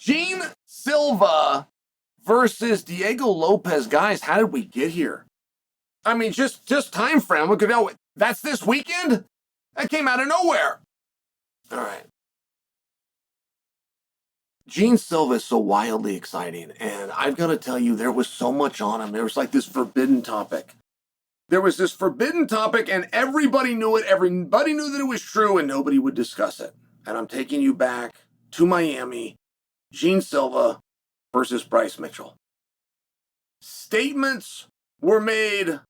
Jean Silva versus Diego Lopez. Guys, how did we get here? I mean, just time frame. Look at that. That's this weekend? That came out of nowhere. All right. Jean Silva is so wildly exciting, and I've got to tell you, there was so much on him. There was like this forbidden topic. There was this forbidden topic, and everybody knew it. Everybody knew that it was true, and nobody would discuss it. And I'm taking you back to Miami. Jean Silva versus Bryce Mitchell. Statements were made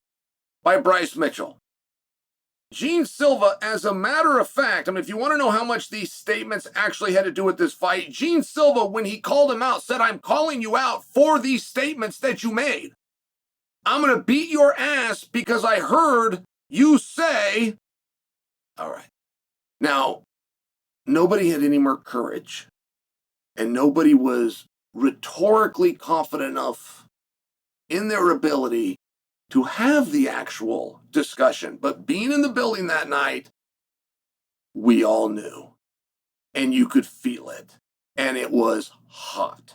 by Bryce Mitchell. Jean Silva, as a matter of fact, I mean, if you want to know how much these statements actually had to do with this fight, Jean Silva, when he called him out, said, "I'm calling you out for these statements that you made. I'm going to beat your ass because I heard you say..." All right. Now, nobody had any more courage, and nobody was rhetorically confident enough in their ability to have the actual discussion. But being in the building that night, we all knew, and you could feel it, and it was hot.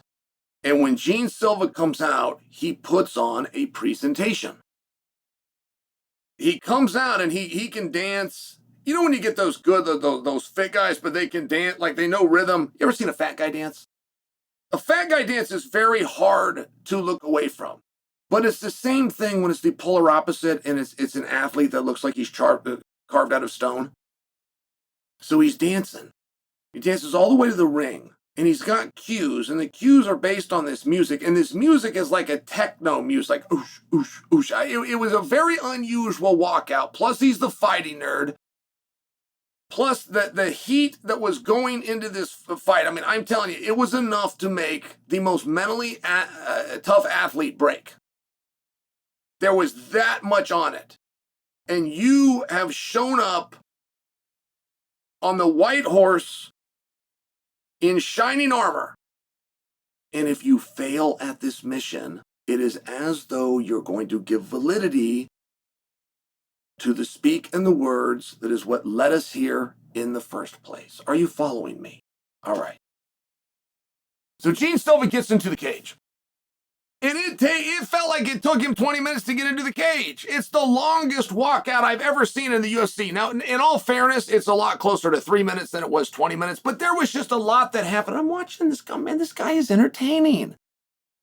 And when Jean Silva comes out, he puts on a presentation. He comes out and he can dance. You know when you get those those fit guys, but they can dance, like they know rhythm. You ever seen a fat guy dance? A fat guy dance is very hard to look away from. But it's the same thing when it's the polar opposite, and it's an athlete that looks like he's carved out of stone. So he's dancing. He dances all the way to the ring, and he's got cues, and the cues are based on this music, and this music is like a techno music, like oosh, oosh, oosh. It was a very unusual walkout. Plus, he's the fighting nerd. Plus, the heat that was going into this fight, I mean, I'm telling you, it was enough to make the most mentally tough athlete break. There was that much on it. And you have shown up on the white horse in shining armor. And if you fail at this mission, it is as though you're going to give validity to the speak and the words that is what led us here in the first place. Are you following me? All right. So Jean Silva gets into the cage. And it felt like it took him 20 minutes to get into the cage. It's the longest walkout I've ever seen in the UFC. Now, in all fairness, it's a lot closer to 3 minutes than it was 20 minutes, but there was just a lot that happened. I'm watching this guy, man, this guy is entertaining.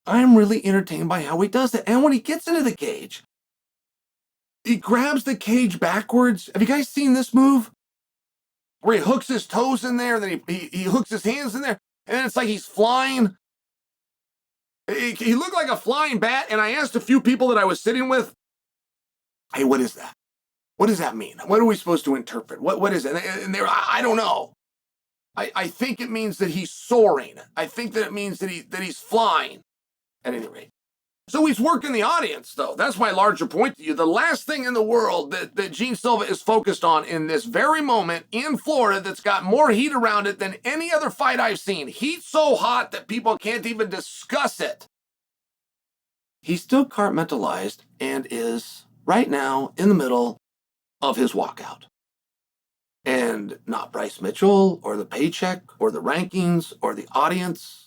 I'm really entertained by how he does it. And when he gets into the cage, he grabs the cage backwards. Have you guys seen this move? Where he hooks his toes in there, and then he hooks his hands in there, and then it's like he's flying. He looked like a flying bat, and I asked a few people that I was sitting with, "Hey, what is that? What does that mean? What are we supposed to interpret? What is it?" And they were, "I don't know. I think it means that he's soaring. I think that it means that he's flying." At any rate. So he's working the audience, though. That's my larger point to you. The last thing in the world that Jean Silva is focused on in this very moment in Florida that's got more heat around it than any other fight I've seen. Heat so hot that people can't even discuss it. He's still compartmentalized and is right now in the middle of his walkout. And not Bryce Mitchell or the paycheck or the rankings or the audience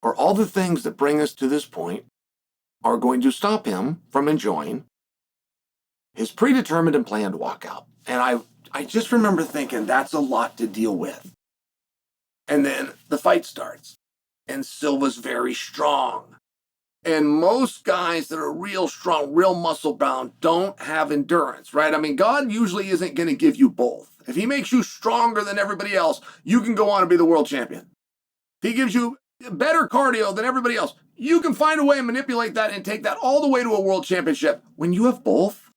or all the things that bring us to this point are going to stop him from enjoying his predetermined and planned walkout. And I just remember thinking, that's a lot to deal with. And then the fight starts, and Silva's very strong. And most guys that are real strong, real muscle bound, don't have endurance, right? I mean, God usually isn't going to give you both. If he makes you stronger than everybody else, you can go on and be the world champion. If he gives you better cardio than everybody else, you can find a way and manipulate that and take that all the way to a world championship. When you have both,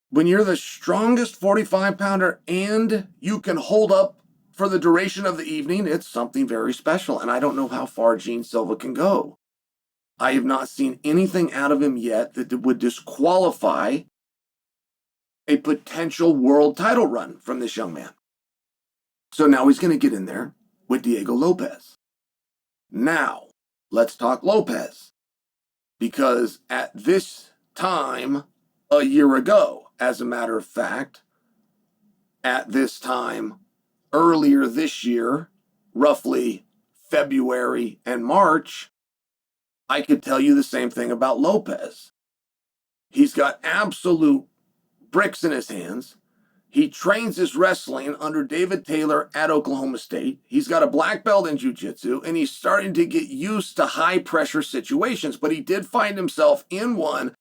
when you're the strongest 45-pounder and you can hold up for the duration of the evening, it's something very special. And I don't know how far Jean Silva can go. I have not seen anything out of him yet that would disqualify a potential world title run from this young man. So now he's going to get in there with Diego Lopez. Now, let's talk Lopez. Because at this time, a year ago, as a matter of fact, at this time, earlier this year, roughly February and March, I could tell you the same thing about Lopez. He's got absolute bricks in his hands. He trains his wrestling under David Taylor at Oklahoma State. He's got a black belt in jiu-jitsu, and he's starting to get used to high-pressure situations, but he did find himself in one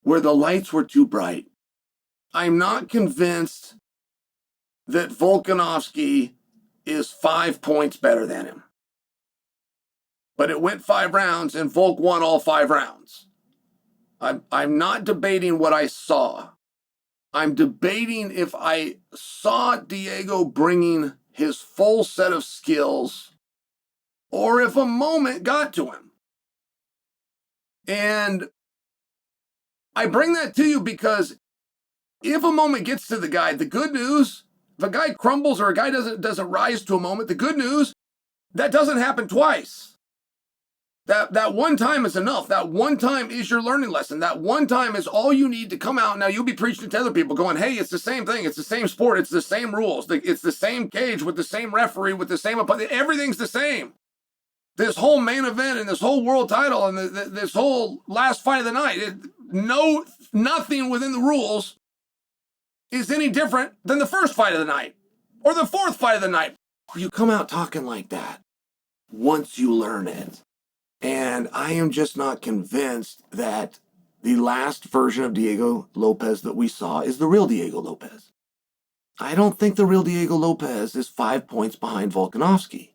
where the lights were too bright. I'm not convinced that Volkanovski is 5 points better than him. But it went 5 rounds, and Volk won all 5 rounds. I'm not debating what I saw. I'm debating if I saw Diego bringing his full set of skills or if a moment got to him. And I bring that to you because if a moment gets to the guy, the good news, if a guy crumbles or a guy doesn't rise to a moment, the good news, that doesn't happen twice. That one time is enough. That one time is your learning lesson. That one time is all you need to come out. Now you'll be preaching to other people going, hey, it's the same thing. It's the same sport. It's the same rules. It's the same cage with the same referee, with the same opponent. Everything's the same. This whole main event and this whole world title and this whole last fight of the night, nothing within the rules is any different than the first fight of the night or the fourth fight of the night. You come out talking like that once you learn it. And I am just not convinced that the last version of Diego Lopez that we saw is the real Diego Lopez. I don't think the real Diego Lopez is 5 points behind Volkanovski.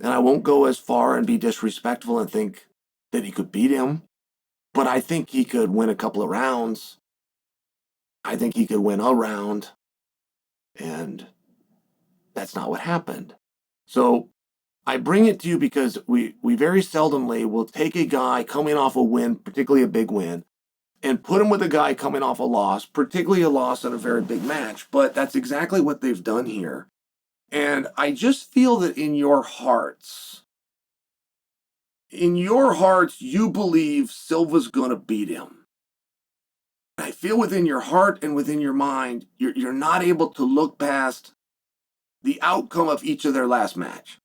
And I won't go as far and be disrespectful and think that he could beat him, but I think he could win a couple of rounds. I think he could win a round, and that's not what happened. So I bring it to you because we very seldomly will take a guy coming off a win, particularly a big win, and put him with a guy coming off a loss, particularly a loss in a very big match. But that's exactly what they've done here. And I just feel that in your hearts, you believe Silva's going to beat him. I feel within your heart and within your mind, you're not able to look past the outcome of each of their last match.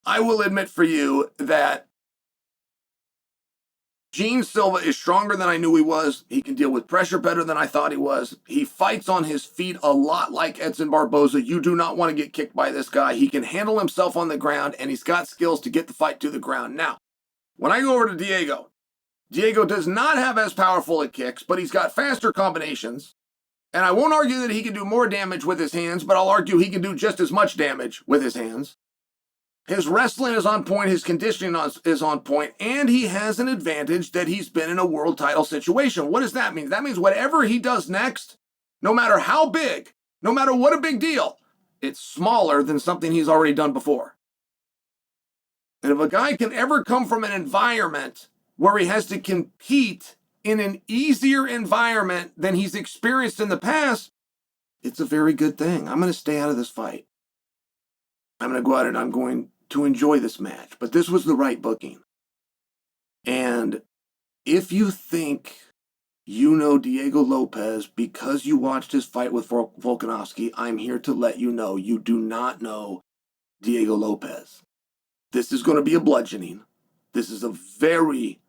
I will admit for you that Jean Silva is stronger than I knew he was. He can deal with pressure better than I thought he was. He fights on his feet a lot like Edson Barboza. You do not want to get kicked by this guy. He can handle himself on the ground, and he's got skills to get the fight to the ground. Now, when I go over to Diego does not have as powerful a kicks, but he's got faster combinations. And I won't argue that he can do more damage with his hands, but I'll argue he can do just as much damage with his hands. His wrestling is on point, his conditioning is on point, and he has an advantage that he's been in a world title situation. What does that mean? That means whatever he does next, no matter how big, no matter what a big deal, it's smaller than something he's already done before. And if a guy can ever come from an environment where he has to compete in an easier environment than he's experienced in the past, it's a very good thing. I'm going to stay out of this fight. I'm going to go out and I'm going to enjoy this match. But this was the right booking. And if you think you know Diego Lopez because you watched his fight with Volkanovski, I'm here to let you know you do not know Diego Lopez. This is going to be a bludgeoning. This is a very,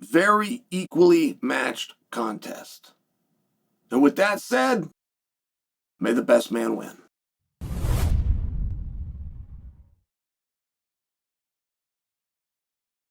very equally matched contest. And with that said, may the best man win.